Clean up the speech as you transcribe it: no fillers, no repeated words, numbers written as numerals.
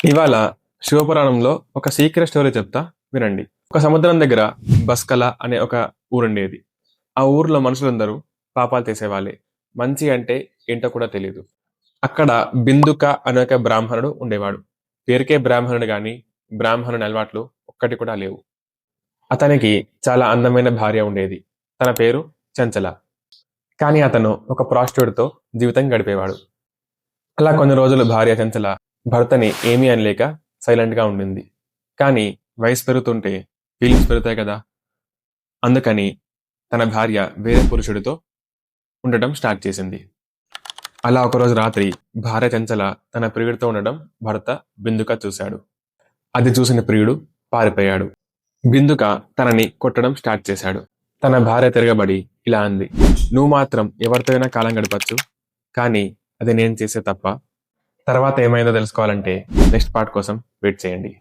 ఇవాళ శివపురాణంలో ఒక సీక్రెట్ స్టోరీ చెప్తా వినండి. ఒక సముద్రం దగ్గర బస్కల అనే ఒక ఊరుండేది. ఆ ఊర్లో మనుషులందరూ పాపాలు చేసేవాళ్ళే. మంచి అంటే ఏంటో కూడా తెలియదు. అక్కడ బిందుక అనే ఒక బ్రాహ్మణుడు ఉండేవాడు. పేరుకే బ్రాహ్మణుడు గాని బ్రాహ్మణుని అలవాట్లు ఒక్కటి కూడా లేవు. అతనికి చాలా అందమైన భార్య ఉండేది. తన పేరు చంచల. కానీ అతను ఒక ప్రాస్టిట్యూట్‌తో జీవితం గడిపేవాడు. అలా కొన్ని రోజులు భార్య చంచల భర్తని ఏమీ అనలేక సైలెంట్‌గా ఉండింది. కానీ వయసు పెరుగుతుంటే ఫీలింగ్స్ పెరుగుతాయి కదా! అందుకని తన భార్య వేరే పురుషుడితో ఉండటం స్టార్ట్ చేసింది. అలా ఒకరోజు రాత్రి భార్య చంచల తన ప్రియుడితో ఉండడం భర్త బిందుక చూశాడు. అది చూసిన ప్రియుడు పారిపోయాడు. బిందుక తనని కొట్టడం స్టార్ట్ చేశాడు. తన భార్య తిరగబడి ఇలా అంది, "నువ్వు మాత్రం ఎవరితో అయినా కాలం గడపొచ్చు. కానీ అది నేను చేసే తప్ప." తర్వాత ఏమైందో తెలుసుకోవాలంటే నెక్స్ట్ పార్ట్ కోసం వెయిట్ చేయండి.